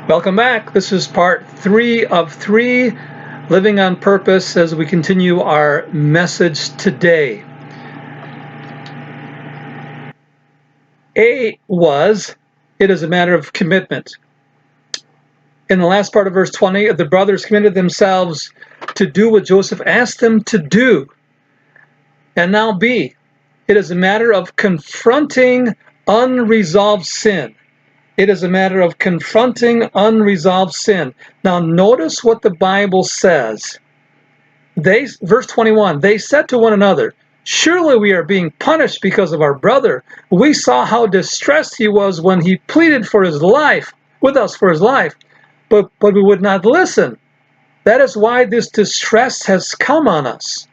Welcome back. This is part 3 of 3, Living on Purpose, as we continue our message today. A was, it is a matter of commitment. In the last part of verse 20, the brothers committed themselves to do what Joseph asked them to do. And now B, it is a matter of confronting unresolved sin. It is a matter of confronting unresolved sin. Now notice what the Bible says. Verse 21, they said to one another, "Surely we are being punished because of our brother. We saw how distressed he was when he pleaded for his life, with us for his life, but we would not listen. That is why this distress has come on us."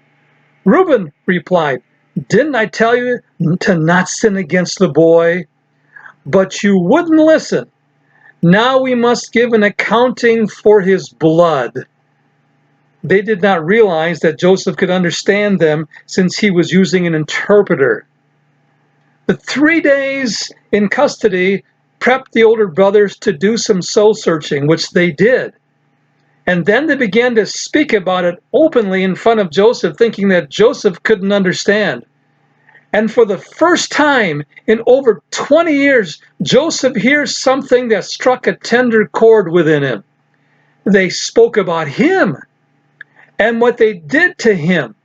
Reuben replied, "Didn't I tell you to not sin against the boy? But you wouldn't listen. Now we must give an accounting for his blood." They did not realize that Joseph could understand them since he was using an interpreter. The 3 days in custody prepped the older brothers to do some soul searching, which they did. And then they began to speak about it openly in front of Joseph, thinking that Joseph couldn't understand. And for the first time in over 20 years, Joseph hears something that struck a tender chord within him. They spoke about him and what they did to him.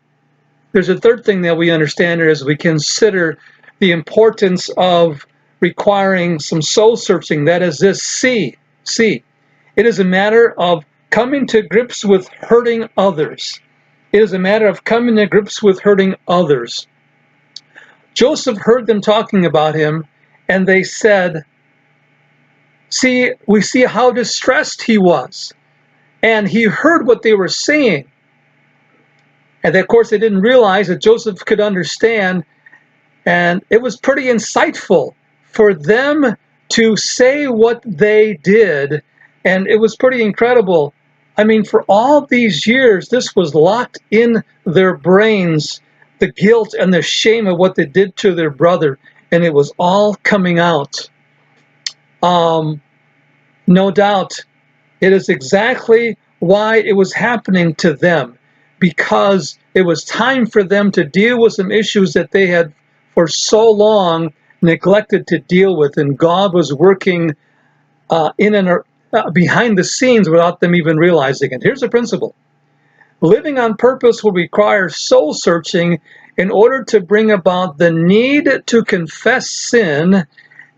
There's a third thing that we understand here as we consider the importance of requiring some soul searching. That is this C. It is a matter of coming to grips with hurting others. It is a matter of coming to grips with hurting others. Joseph heard them talking about him, and they said, we see how distressed he was. And he heard what they were saying. And of course, they didn't realize that Joseph could understand. And it was pretty insightful for them to say what they did. And it was pretty incredible. I mean, for all these years, this was locked in their brains, the guilt and the shame of what they did to their brother, and it was all coming out. No doubt, it is exactly why it was happening to them, because it was time for them to deal with some issues that they had for so long neglected to deal with, and God was working in and behind the scenes without them even realizing it. Here's the principle. Living on purpose will require soul searching in order to bring about the need to confess sin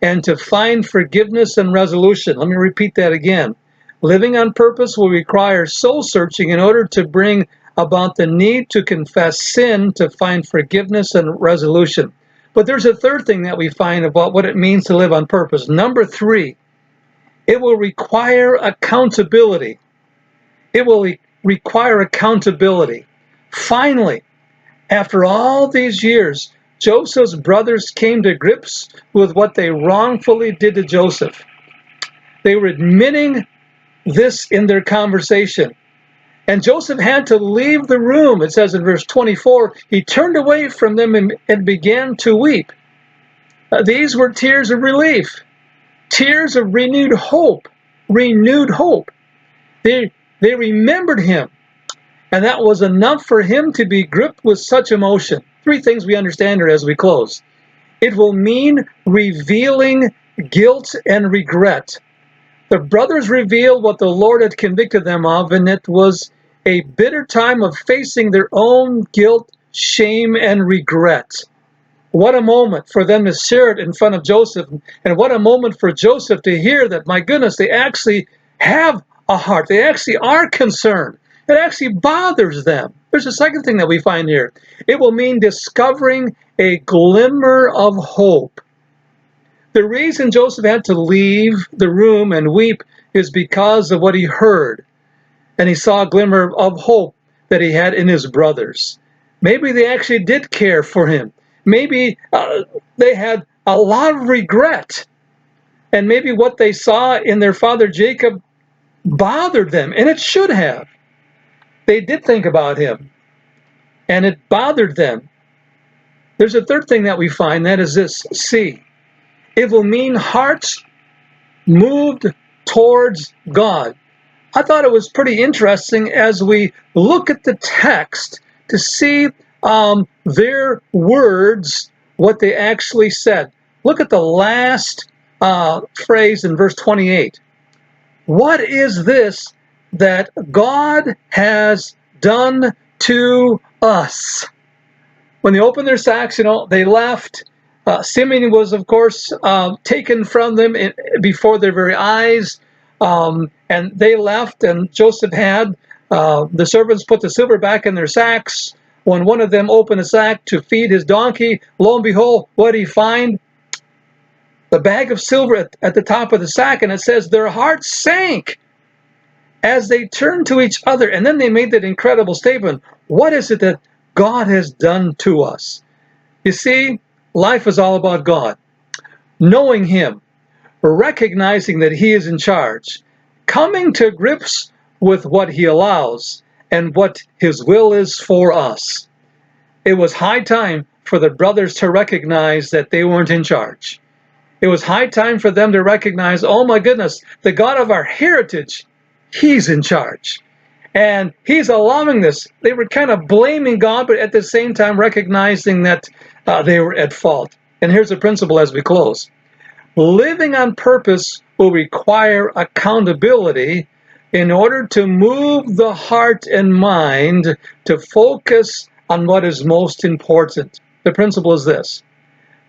and to find forgiveness and resolution. Let me repeat that again. Living on purpose will require soul searching in order to bring about the need to confess sin, to find forgiveness and resolution. But there's a third thing that we find about what it means to live on purpose. Number 3, it will require accountability. It will require accountability. Finally, after all these years, Joseph's brothers came to grips with what they wrongfully did to Joseph. They were admitting this in their conversation. And Joseph had to leave the room. It says in verse 24, he turned away from them and began to weep. These were tears of relief, tears of renewed hope, They remembered him, and that was enough for him to be gripped with such emotion. 3 things we understand here as we close. It will mean revealing guilt and regret. The brothers revealed what the Lord had convicted them of, and it was a bitter time of facing their own guilt, shame, and regret. What a moment for them to share it in front of Joseph, and what a moment for Joseph to hear that, my goodness, they actually have a heart. They actually are concerned. It actually bothers them. There's a second thing that we find here. It will mean discovering a glimmer of hope. The reason Joseph had to leave the room and weep is because of what he heard. And he saw a glimmer of hope that he had in his brothers. Maybe they actually did care for him. Maybe they had a lot of regret. And maybe what they saw in their father Jacob bothered them, and it should have. They did think about him, and it bothered them. There's a third thing that we find, that is this, C. It will mean hearts moved towards God. I thought it was pretty interesting as we look at the text to see their words, what they actually said. Look at the last phrase in verse 28. What is this that God has done to us? When they opened their sacks, they left. Simeon was, of course, taken from them before their very eyes, and they left. And Joseph had the servants put the silver back in their sacks. When one of them opened a sack to feed his donkey, lo and behold, what did he find? The bag of silver at the top of the sack, and it says their hearts sank as they turned to each other. And then they made that incredible statement, what is it that God has done to us? You see, life is all about God. Knowing Him, recognizing that He is in charge, coming to grips with what He allows and what His will is for us. It was high time for the brothers to recognize that they weren't in charge. It was high time for them to recognize, oh my goodness, the God of our heritage, He's in charge. And He's allowing this. They were kind of blaming God, but at the same time recognizing that they were at fault. And here's the principle as we close. Living on purpose will require accountability in order to move the heart and mind to focus on what is most important. The principle is this.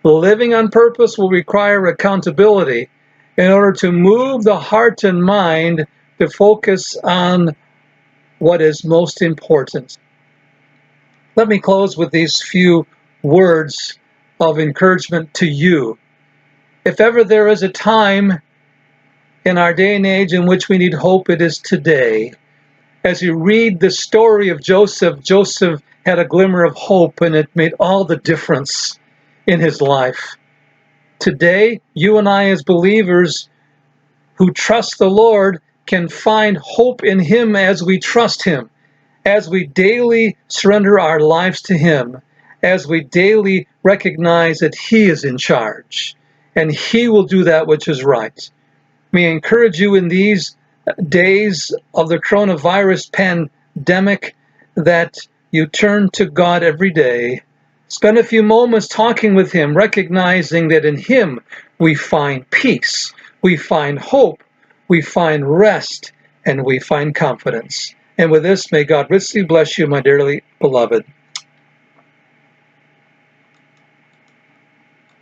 Living on purpose will require accountability in order to move the heart and mind to focus on what is most important. Let me close with these few words of encouragement to you. If ever there is a time in our day and age in which we need hope, it is today. As you read the story of Joseph, Joseph had a glimmer of hope, and it made all the difference in his life. Today, you and I as believers who trust the Lord can find hope in Him as we trust Him, as we daily surrender our lives to Him, as we daily recognize that He is in charge, and He will do that which is right. May I encourage you in these days of the coronavirus pandemic that you turn to God every day. Spend a few moments talking with Him, recognizing that in Him we find peace, we find hope, we find rest, and we find confidence. And with this, may God richly bless you, my dearly beloved.